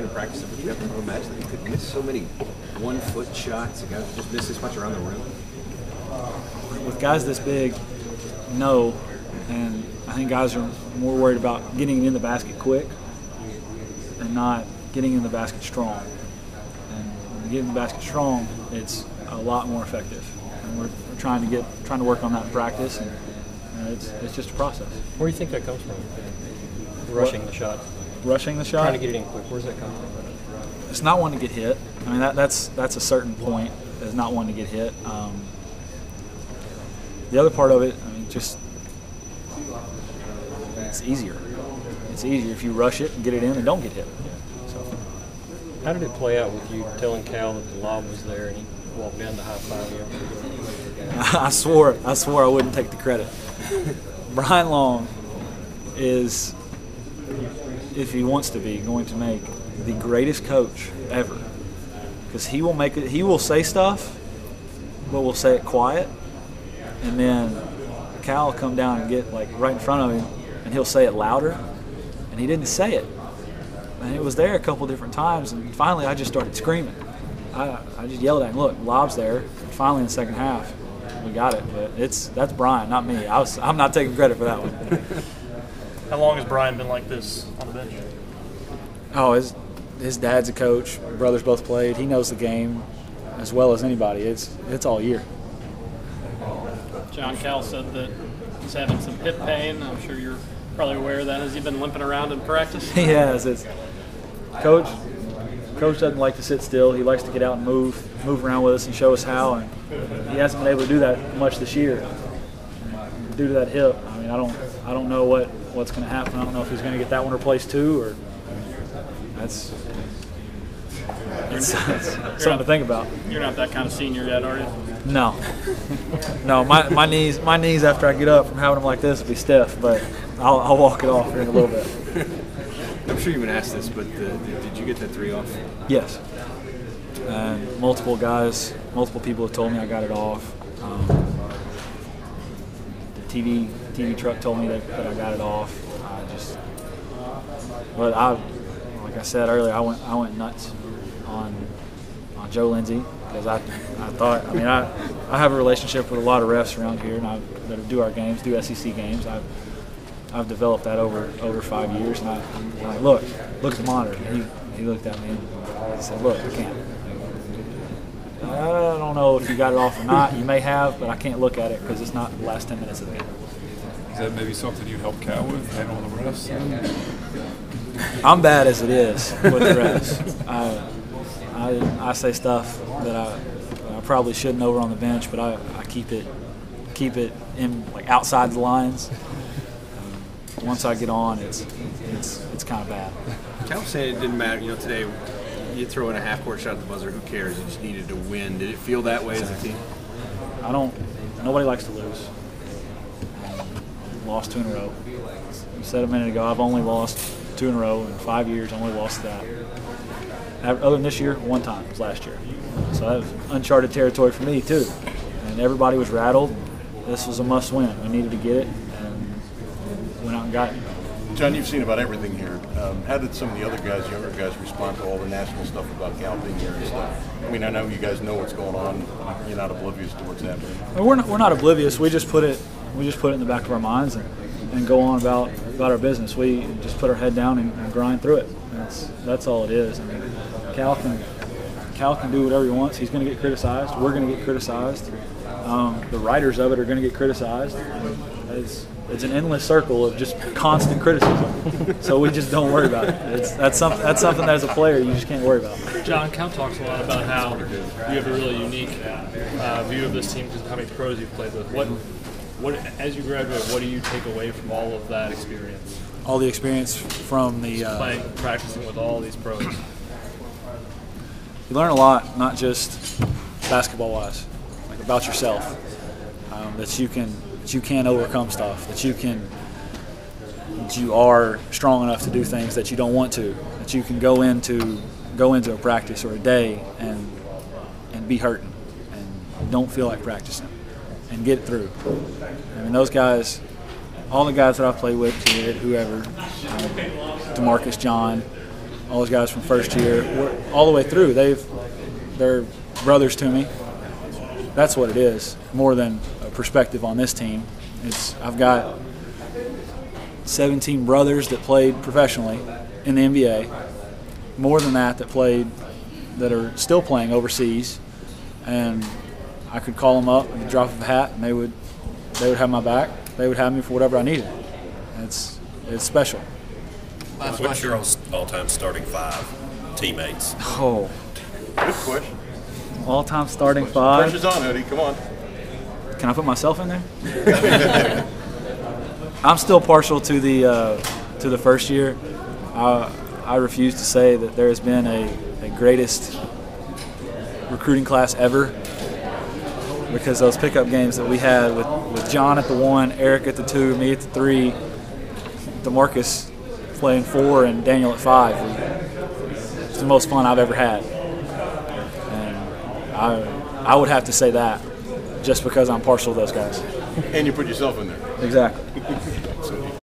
trying to practice it with you, I can imagine that you could miss so many one-foot shots. You guys just miss this much around the rim. With guys this big, no. And I think guys are more worried about getting it in the basket quick and not getting in the basket strong. And when you get in the basket strong, it's a lot more effective. And we're trying to work on that in practice, and it's just a process. Where do you think that comes from? Rushing the shot. Rushing the shot. Trying to get it in quick. Where does that come from? It's not wanting to get hit. I mean, that's a certain point. Is not wanting to get hit. The other part of it, I mean, just it's easier. It's easier if you rush it and get it in and don't get hit. So, how did it play out with you telling Cal that the lob was there and he walked down to high-five you? I swore I wouldn't take the credit. Brian Long is, if he wants to be, going to make the greatest coach ever, because he will make it. He will say stuff, but will say it quiet, and then Cal will come down and get like right in front of him, and he'll say it louder, and he didn't say it, and it was there a couple different times, and finally I just started screaming. I just yelled at him, "Look, lob's there!" And finally, in the second half, we got it. But that's Brian, not me. I'm not taking credit for that one. How long has Brian been like this on the bench? Oh, his dad's a coach. My brothers both played. He knows the game as well as anybody. It's all year. Jon, Cal said that he's having some hip pain. I'm sure you're probably aware of that. Has he been limping around in practice? He has. Coach doesn't like to sit still. He likes to get out and move around with us and show us how. And he hasn't been able to do that much this year due to that hip. I mean, I don't know what's going to happen. I don't know if he's going to get that one replaced too, or that's something to think about. You're not that kind of senior yet, are you? No. No, my knees after I get up from having them like this will be stiff, but I'll walk it off here in a little bit. I'm sure you've been asked this, but did you get that three off? Yes. Multiple people have told me I got it off. The TV truck told me that I got it off. But like I said earlier, I went nuts on Joe Lindsay, because I thought, I mean, I have a relationship with a lot of refs around here, and that do our games, do SEC games. I've developed that over 5 years, and I'm like, look at the monitor. And he looked at me and he said, look, I can't. I don't know if you got it off or not. You may have, but I can't look at it because it's not the last 10 minutes of the game. Is that maybe something you'd help Cal with, handle the refs? I'm bad as it is with the refs. I say stuff that I probably shouldn't over on the bench, but I keep it in like outside the lines. Once I get on, it's kind of bad. Cal said it didn't matter. Today you throw in a half-court shot at the buzzer. Who cares? You just needed to win. Did it feel that way as a team? Nobody likes to lose. Lost 2 in a row. You said a minute ago, I've only lost 2 in a row in 5 years. I only lost that. Other than this year, 1 time. It was last year. So that was uncharted territory for me too. And everybody was rattled. This was a must-win. We needed to get it, and went out and got it. Jon, you've seen about everything here. How did some of the other guys, younger guys, respond to all the national stuff about Cal being here and stuff? I mean, I know you guys know what's going on. You're not oblivious to what's happening. We're not oblivious. We just put it in the back of our minds and go on about our business. We just put our head down and grind through it. That's all it is. I mean, Cal can do whatever he wants. He's going to get criticized. We're going to get criticized. The writers of it are going to get criticized. It's an endless circle of just constant criticism. So we just don't worry about it. That's something that as a player you just can't worry about. Jon, Cal talks a lot about how you have a really unique view of this team because of how many pros you've played with. What as you graduate, what do you take away from all of that experience? All the experience from the practicing with all these pros. You learn a lot, not just basketball-wise, like about yourself, that you can overcome stuff, that you are strong enough to do things that you don't want to, that you can go into a practice or a day and be hurting and don't feel like practicing and get it through. I mean, those guys, all the guys that I've played with, Kid, whoever, DeMarcus, John, all those guys from first year, all the way through. They're brothers to me. That's what it is, more than a perspective on this team. I've got 17 brothers that played professionally in the NBA, more than that that are still playing overseas, and I could call them up at the drop of a hat, and they would have my back. They would have me for whatever I needed. It's special. What's your all-time starting 5 teammates? Oh, Good question. all-time starting 5. Pressure's on, Hoodie. Come on. Can I put myself in there? I'm still partial to the first year. I refuse to say that there has been a greatest recruiting class ever, because those pickup games that we had with John at the 1, Eric at the 2, me at the 3, DeMarcus playing 4, and Daniel at 5. It's the most fun I've ever had. And I would have to say that just because I'm partial to those guys. And you put yourself in there. Exactly.